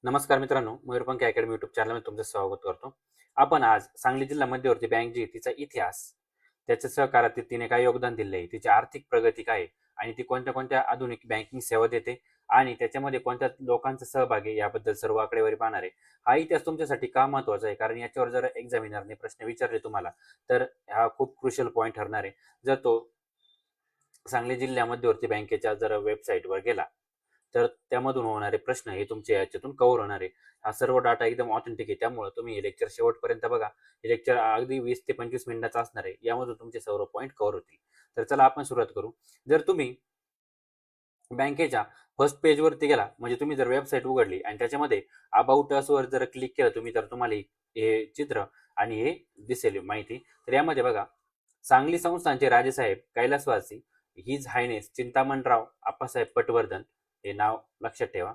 नमस्कार मित्रांनो, मयूरपंख academy YouTube चॅनलमध्ये तुमचं स्वागत करतो. आपण आज सांगली जिल्हा मध्यवर्ती बँक जी तिचा इतिहास, त्याच्या सहकार्यात तिने काय योगदान दिले आहे, तिची आर्थिक प्रगती काय आहे आणि ती कोणत्या कोणत्या आधुनिक बँकिंग सेवा देते आणि त्याच्यामध्ये कोणत्या लोकांचा सहभाग आहे याबद्दल सर्व आकडेवारी पाहणार आहे. हा इतिहास तुमच्यासाठी का महत्त्वाचा आहे? कारण याच्यावर जर एक्झामिनरने प्रश्न विचारले तुम्हाला, तर हा खूप क्रुशियल पॉईंट ठरणार आहे. जर तो सांगली जिल्हा मध्यवर्ती बँकेच्या जर वेबसाईटवर गेला, तर त्यामधून होणारे प्रश्न हे तुमच्या याच्यातून कव्हर होणार आहे. हा सर्व डाटा एकदम ऑथेंटिक आहे. त्यामुळे तुम्ही हे लेक्चर शेवटपर्यंत बघा. हे लेक्चर अगदी 20 ते 25 मिनिटाचं असणार आहे. यामधून तुमचे सर्व पॉईंट कव्हर होतील. तर चला आपण सुरुवात करू. जर तुम्ही बँकेच्या फर्स्ट पेजवरती गेला, म्हणजे तुम्ही जर वेबसाईट उघडली आणि त्याच्यामध्ये अबाउट असवर जर क्लिक केलं तुम्ही, तर तुम्हाला हे चित्र आणि हे दिसेल माहिती. तर यामध्ये बघा, सांगली संस्थानचे राजेसाहेब कैलासवासी हिज हायनेस चिंतामणराव आप्पासाहेब पटवर्धन, हे नाव लक्षात ठेवा.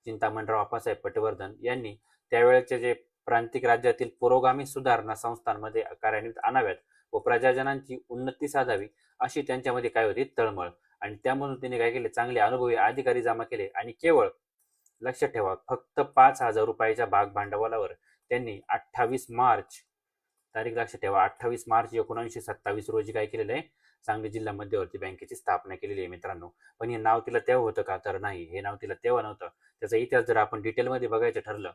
चिंतामणराव आप्पासाहेब पटवर्धन यांनी त्यावेळेचे जे प्रांतिक राज्यातील पुरोगामी सुधारणा संस्थांमध्ये कार्यान्वित आणाव्यात व प्रजाजनांची उन्नती साधावी अशी त्यांच्यामध्ये काय होती, तळमळ. आणि त्यामधून त्यांनी काय केले, चांगले अनुभवी अधिकारी जमा केले आणि केवळ लक्षात ठेवा फक्त 5,000 रुपयाच्या भाग भांडवलावर त्यांनी 28 मार्च, तारीख लक्षात ठेवा, 28 मार्च 1927 रोजी काय केलेलं आहे, सांगली जिल्हा मध्यवर्ती बँकेची स्थापना केलेली आहे मित्रांनो. पण हे नाव तिला तेव्हा होतं का? तर नाही, हे नाव तिला तेव्हा नव्हतं. त्याचा इतिहास जर आपण डिटेलमध्ये बघायचं ठरलं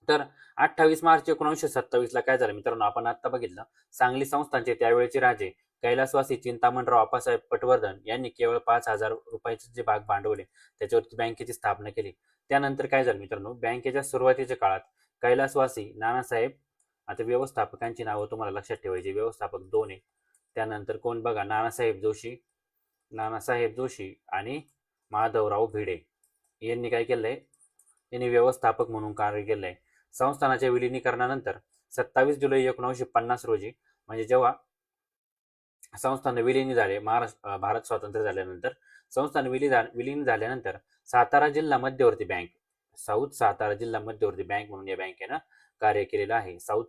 तर 28 मार्च 1927 ला काय झालं मित्रांनो, आपण आता बघितलं. सांगली संस्थानचे त्यावेळेचे राजे कैलासवासी चिंतामणराव आप्पासाहेब पटवर्धन यांनी केवळ 5,000 रुपयाचे जे भाग भांडवले त्याच्यावरती बँकेची स्थापना केली. त्यानंतर काय झालं मित्रांनो, बँकेच्या सुरुवातीच्या काळात कैलासवासी, नानासाहेब, आता व्यवस्थापकांची नावं तुम्हाला लक्षात ठेवायची. व्यवस्थापक 2 आहे. त्यानंतर कोण बघा, नानासाहेब जोशी आणि माधवराव भिडे यांनी काय केलंय, यांनी व्यवस्थापक म्हणून कार्य केलंय. संस्थानाच्या विलिनीकरणानंतर 27 जुलै 1950 रोजी, म्हणजे जेव्हा संस्थान विलीन झाले, भारत स्वातंत्र्य झाल्यानंतर संस्थान विलीन झाल्यानंतर सातारा जिल्हा मध्यवर्ती बँक, साऊथ सातारा जिल्हा मध्यवर्ती बँक म्हणून या बँकेनं कार्य केलेलं आहे. साऊथ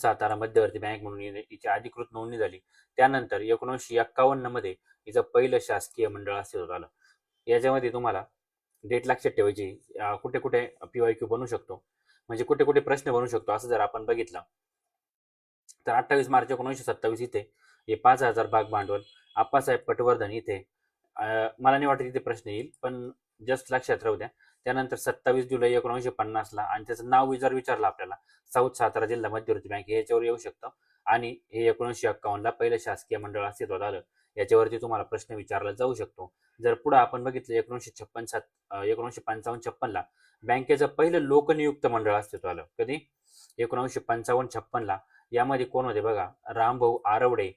सातारा मध्यवर्ती बँक म्हणून हिची अधिकृत नोंदणी झाली. त्यानंतर 1951 मध्ये हिचं पहिलं शासकीय मंडळ अस्तित्वात आलं. याच्यामध्ये तुम्हाला डेट लक्षात ठेवायची, कुठे कुठे PYQ बनू शकतो, म्हणजे कुठे कुठे प्रश्न बनू शकतो असं जर आपण बघितलं तर 28 मार्च 1927 इथे हे 5,000 भाग भांडवल. आप्पासाहेब पटवर्धन इथे, मला नाही वाटत इथे प्रश्न येईल, पण जस्ट लक्षात राहू द्या. त्यानंतर 27 जुलै 1950 ला, आणि त्याचं नाव जर विचारलं आपल्याला, साऊथ सातारा जिल्हा मध्यवर्ती बँक, हे याच्यावर येऊ शकतं. आणि हे 1951 ला पहिलं शासकीय मंडळ अस्तित्वात आलं. याच्यावरती तुम्हाला प्रश्न विचारला जाऊ शकतो. जर पुढे आपण बघितलं 1955 ला बँकेचं पहिलं लोकनियुक्त मंडळ अस्तित्वात आलं. कधी? 1955-56 ला. यामध्ये कोण होते बघा, रामभाऊ आरवडे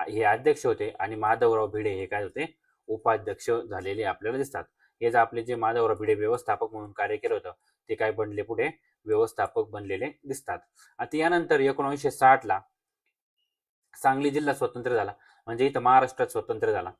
हे अध्यक्ष होते आणि माधवराव भिडे हे काय होते, उपाध्यक्ष झालेले आपल्याला दिसतात. हे जे आपले जे माधवराव भिडे व्यवस्थापक म्हणून कार्य केलं होतं, ते काय बनले, पुढे व्यवस्थापक बनलेले दिसतात. आता यानंतर 1960 ला सांगली जिल्हा स्वतंत्र झाला, म्हणजे इथं महाराष्ट्रात स्वतंत्र झाला.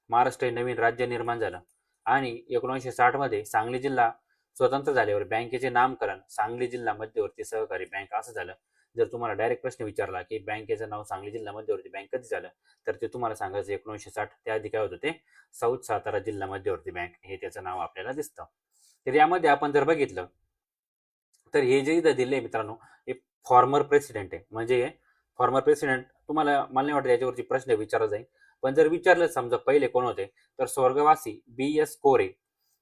महाराष्ट्र हे नवीन राज्य निर्माण झालं आणि 1960 मध्ये सांगली जिल्हा स्वतंत्र झाल्यावर बँकेचे नामकरण सांगली जिल्हा मध्यवर्ती सहकारी बँक असं झालं. जर तुम्हाला डायरेक्ट प्रश्न विचारला की बँकेचं नाव सांगली जिल्हा मध्यवर्ती बँक कधी झालं, तर ते तुम्हाला सांगायचं 1960. त्याआधी काय होतं, ते साऊथ सातारा जिल्हा मध्यवर्ती बँक हे त्याचं नाव आपल्याला दिसतं. तर यामध्ये आपण जर बघितलं तर हे जे इथं दिले मित्रांनो, हे फॉर्मर प्रेसिडेंट आहे. म्हणजे फॉर्मर प्रेसिडेंट, तुम्हाला, मला नाही वाटत याच्यावरती प्रश्न विचारला जाईल, पण जर विचारलं समजा पहिले कोण होते, तर स्वर्गवासी BS कोरे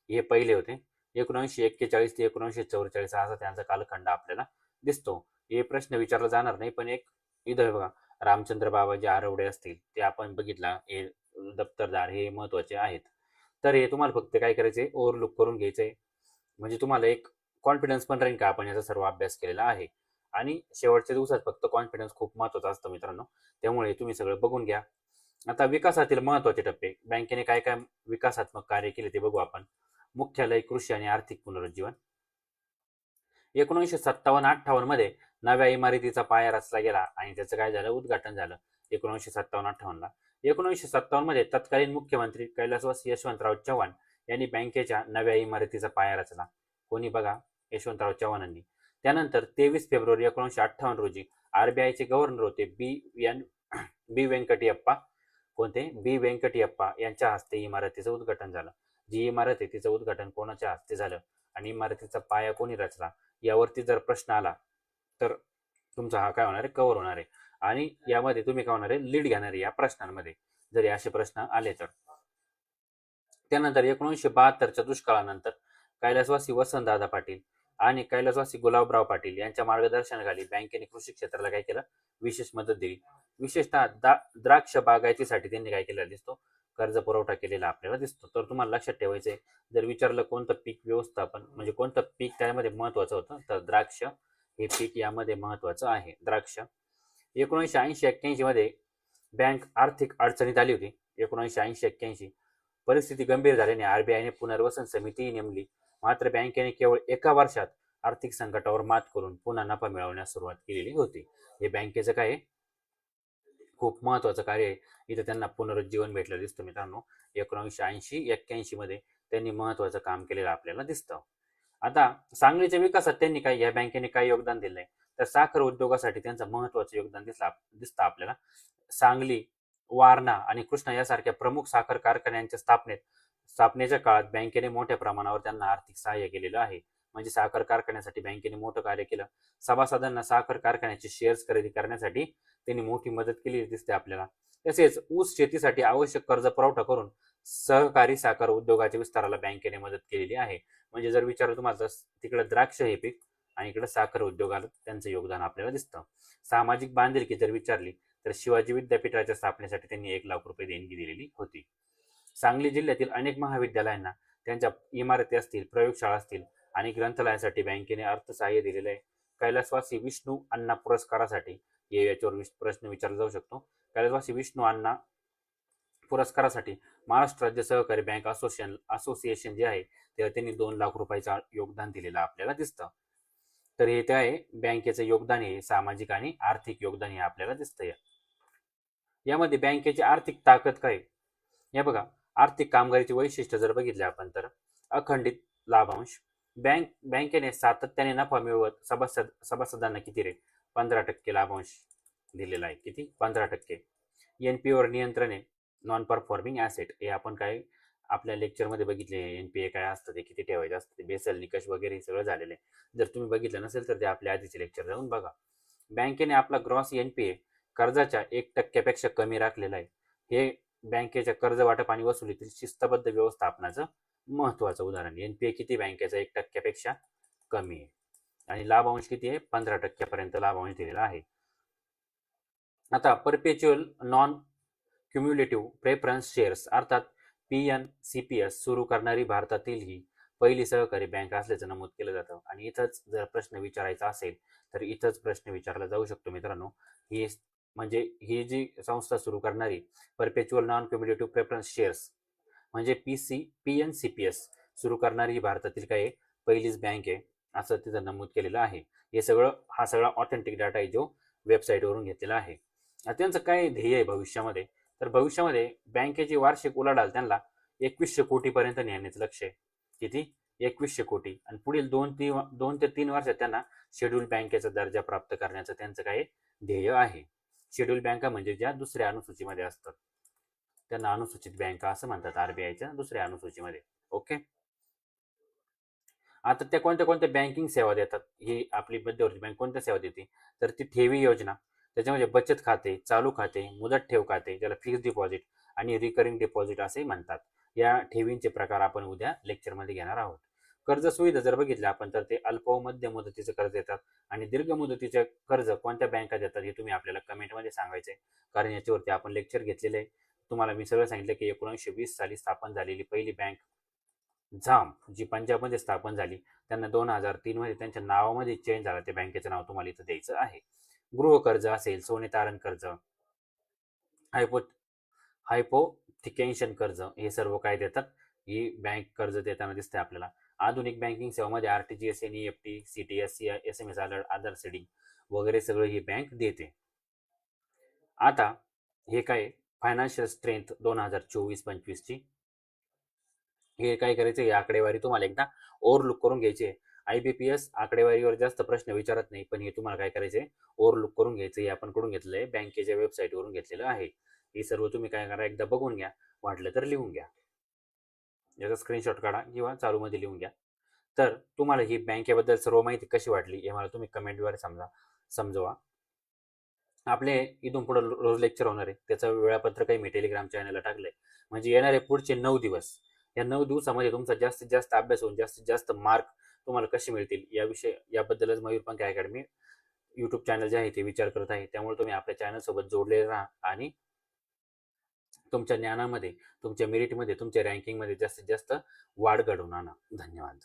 हे पहिले होते. 1941 ते 1944 असा त्यांचा कालखंड आपल्याला दिसतो. हे प्रश्न विचारला जाणार नाही, पण एक इथं बघा, रामचंद्र बाबाजी आरवडे असतील, ते आपण बघितला, हे दप्तरदार हे महत्वाचे आहेत. तर हे तुम्हाला फक्त काय करायचे, ओव्हरलुक करून घ्यायचंय, म्हणजे तुम्हाला एक कॉन्फिडन्स पण राहील का आपण याचा सर्व अभ्यास केलेला आहे. आणि शेवटच्या दिवसात फक्त कॉन्फिडन्स खूप महत्वाचा असतं मित्रांनो, त्यामुळे तुम्ही सगळं बघून घ्या. आता विकासातील महत्वाचे टप्पे, बँकेने काय काय विकासात्मक कार्य केले ते बघू आपण. मुख्यालय, कृषी आणि आर्थिक पुनरुज्जीवन. 1957-58 मध्ये नव्या इमारतीचा पाया रचला गेला आणि त्याचं काय झालं, उद्घाटन झालं 1957-58 ला. 1957 मध्ये तत्कालीन मुख्यमंत्री कैलासवासी यशवंतराव चव्हाण यांनी बँकेच्या नव्या इमारतीचा पाया रचला. कोणी बघा, यशवंतराव चव्हाणांनी. त्यानंतर 23 फेब्रुवारी 1958 रोजी RBIचे गव्हर्नर होते बी व्यंकटियप्पा. कोणते? बी व्यंकटियप्पा यांच्या हस्ते इमारतीचं उद्घाटन झालं. जी इमारत आहे तिचं उद्घाटन कोणाच्या हस्ते झालं आणि इमारतीचा पाया कोणी रचला यावरती जर प्रश्न आला तर तुमचा हा काय होणार आहे, कव्हर होणार आहे. आणि यामध्ये तुम्ही काय होणार आहे, लीड घेणार आहे या प्रश्नांमध्ये जरी असे प्रश्न आले तर. त्यानंतर 1972च्या दुष्काळानंतर कैलासवासी वसंतदादा पाटील आणि कैलासवासी गुलाबराव पाटील यांच्या मार्गदर्शनाखाली बँकेने कृषी क्षेत्राला काय केलं, विशेष मदत दिली. विशेषतः द्राक्ष बागायतीसाठी त्यांनी काय केलेला दिसतो, कर्ज पुरवठा केलेला आपल्याला दिसतो. तर तुम्हाला लक्षात ठेवायचं आहे, जर विचारलं कोणतं पीक व्यवस्थापन म्हणजे कोणतं पीक त्यामध्ये महत्वाचं होतं तर द्राक्ष हे पीक यामध्ये महत्वाचं आहे. द्राक्ष 1980-81 मध्ये बँक आर्थिक अडचणीत आली होती. 1980-81 परिस्थिती गंभीर झाल्याने आरबीआयने पुनर्वसन समिती नेमली. मात्र बँकेने केवळ एका वर्षात आर्थिक संकटावर मात करून पुन्हा नफा मिळवण्यास सुरुवात केलेली होती. हे बँकेचं काय आहे, खूप महत्वाचं कार्य आहे. इथं त्यांना पुनरुज्जीवन भेटलं दिसतं मित्रांनो. 1980-81 मध्ये त्यांनी महत्वाचं काम केलेलं आपल्याला दिसतं. आता सांगलीच्या विकासात त्यांनी काय, या बँकेने काय योगदान दिलंय तर साखर उद्योगासाठी त्यांचं महत्वाचं योगदान दिसतं आपल्याला. सांगली, वारणा आणि कृष्णा यासारख्या प्रमुख साखर कारखान्यांच्या स्थापनेच्या काळात बँकेने मोठ्या प्रमाणावर त्यांना आर्थिक सहाय्य केलेलं आहे. म्हणजे साखर कारखान्यासाठी बँकेने मोठं कार्य केलं. सभासदांना साखर कारखान्याचे शेअर्स खरेदी करण्यासाठी त्यांनी मोठी मदत केली दिसते आपल्याला. तसेच ऊस शेतीसाठी आवश्यक कर्ज पुरवठा करून सहकारी साखर उद्योगाच्या विस्ताराला बँकेने मदत केलेली आहे. म्हणजे जर विचारलं तुम्हाला तर तिकडे द्राक्ष हे पीक आणि इकडे साखर उद्योगाला त्यांचं योगदान आपल्याला दिसतं. सामाजिक बांधिलकी जर विचारली तर शिवाजी विद्यापीठाच्या स्थापनेसाठी त्यांनी 1,00,000 रुपये देणगी दिलेली होती. सांगली जिल्ह्यातील अनेक महाविद्यालयांना त्यांच्या इमारती असतील, प्रयोगशाळा असतील आणि ग्रंथालयासाठी बँकेने अर्थसहाय्य दिलेलं आहे. कैलासवासी विष्णू अण्णा पुरस्कारासाठी याच्यावर प्रश्न विचारला जाऊ शकतो. कैलासवासी विष्णू अण्णा पुरस्कारासाठी महाराष्ट्र राज्य सहकारी बँक असोसिएशन जे आहे त्याला त्यांनी 2,00,000 रुपयाचं योगदान दिलेलं आपल्याला दिसतं. तर हे त्या आहे बँकेचं योगदान आहे, सामाजिक आणि आर्थिक योगदान हे आपल्याला दिसतंय. यामध्ये बँकेची आर्थिक ताकद काय, हे बघा. आर्थिक कामगिरीची वैशिष्ट्य जर बघितले आपण तर अखंडित लाभांश. बँकेने सातत्याने नफा मिळवत सभासदांना किती रे, 15% लाभांश दिलेला आहे. किती, 15%. एनपीओवर नियंत्रण आहे. नॉन परफॉर्मिंग ऍसेट हे आपण काय आपल्या लेक्चरमध्ये बघितले, एनपीए काय असतं ते, किती ठेवायचं असतं ते, बेसल निकष वगैरे हे सगळं झालेलं आहे. जर तुम्ही बघितलं नसेल तर ते आपल्या आधीचे लेक्चर जाऊन बघा. बँकेने आपला ग्रॉस एनपीए कर्जाच्या 1% कमी राखलेला आहे. हे बँकेच्या कर्ज वाटप आणि वसुलीतील शिस्तबद्ध व्यवस्थापनाचं महत्वाचं उदाहरण. एनपीए किती, बँकेचा 1% कमी आहे आणि लाभांश किती आहे, 15% लाभांश दिलेला आहे. आता परपेच्युअल नॉन क्युम्युलेटिव्ह प्रेफरन्स शेअर्स अर्थात PNCPS सुरू करणारी भारतातील ही पहिली सहकारी बँक असल्याचं नमूद केलं जातं. आणि इथंच जर प्रश्न विचारायचा असेल तर इथंच प्रश्न विचारला जाऊ शकतो मित्रांनो. ही म्हणजे ही जी संस्था सुरू करणारी परपेच्युअल नॉन क्युम्युलेटिव्ह प्रेफरन्स शेअर्स म्हणजे PNCPS सुरू करणारी ही भारतातील काय पहिलीच बँक आहे असं तिथं नमूद केलेलं आहे. हे सगळं हा सगळा ऑथेंटिक डाटा आहे जो वेबसाईटवरून घेतलेला आहे. त्यांचं काय ध्येय आहे भविष्यामध्ये, तर भविष्यामध्ये बँकेची वार्षिक उलाढाल त्यांना 2100 कोटीपर्यंत नेण्याचं लक्ष आहे. किती, 2100 कोटी. आणि पुढील 2 ते 3 वर्षात त्यांना शेड्यूल बँकेचा दर्जा प्राप्त करण्याचं त्यांचं काय ध्येय आहे. शेड्यूल बँका म्हणजे ज्या दुसऱ्या अनुसूचीमध्ये असतात त्यांना अनुसूचित बँका असं म्हणतात, आरबीआयच्या दुसऱ्या अनुसूचीमध्ये. ओके. आता त्या कोणत्या कोणत्या बँकिंग सेवा देतात, ही आपली मध्यवर्ती बँक कोणत्या सेवा देते तर ती ठेवी योजना, त्याच्यामध्ये बचत खाते, चालू खाते, मुदत ठेव खाते ज्याला फिक्स डिपॉझिट आणि रिकरिंग डिपॉझिट असे म्हणतात. या ठेवींचे प्रकार आपण उद्या लेक्चरमध्ये घेणार आहोत. कर्ज सुविधा जर बघितल्या आपण तर ते अल्प व मध्य मुदतीचं कर्ज देतात आणि दीर्घ मुदतीचे कर्ज कोणत्या बँका देतात हे तुम्ही आपल्याला कमेंटमध्ये सांगायचं आहे, कारण याच्यावरती आपण लेक्चर घेतलेले आहे. तुम्हाला मी सगळं सांगितलं की 1920 साली स्थापन झालेली पहिली बँक झाम जी पंजाबमध्ये स्थापन झाली, त्यांना 2003 मध्ये त्यांच्या नावामध्ये चेंज झाला. त्या बँकेचं नाव तुम्हाला इथं द्यायचं आहे. गृह कर्ज असेल, सोने तारण कर्ज, हायपो हायपोथिकेशन कर्ज हे सर्व काय देतात, ही बँक कर्ज देताना दिसते आपल्याला. आधुनिक बँकिंग सेवामध्ये RTGS, NEFT, CTS, SMS alert, Aadhaar seeding वगैरे सगळं ही बँक देते. आता हे काय फायनान्शियल स्ट्रेंथ 2024-25 ची, हे काय करायचं, ही आकडेवारी तुम्हाला एकदा ओव्हरलुक करून घ्यायची आहे. IBPS आकडेवारीवर जास्त प्रश्न विचारत नाही, पण हे तुम्हाला काय करायचंय, ओव्हरलुक करून घ्यायचं. हे आपण कडून घेतलंय, बँकेच्या वेबसाईटवरून घेतलेलं आहे. हे सर्व तुम्ही काय करा, एकदा बघून घ्या, वाटलं तर लिहून घ्या. याचा स्क्रीनशॉट काढा किंवा चालूमध्ये लिहून घ्या. तर तुम्हाला ही बँकेबद्दल सर्व माहिती कशी वाटली हे मला तुम्ही कमेंटद्वारे समजवा. आपले इथून पुढे रोज लेक्चर होणार आहे, त्याचं वेळापत्रकही मी टेलिग्राम चॅनलला टाकलंय. म्हणजे येणारे पुढचे 9 दिवस, या 9 दिवसामध्ये तुमचा जास्तीत जास्त अभ्यास होऊन जास्तीत जास्त मार्क तुम्हाला कसे मिळतील याबद्दलच मयूरपंख अकॅडमी यूट्यूब चॅनल जे आहे ते विचार करत आहे. त्यामुळे तुम्ही आपल्या चॅनल सोबत जोडलेले राहा आणि तुमच्या ज्ञानामध्ये, तुमच्या मेरिटमध्ये, तुमच्या रँकिंगमध्ये जास्तीत जास्त वाढ घडवून आणा. धन्यवाद.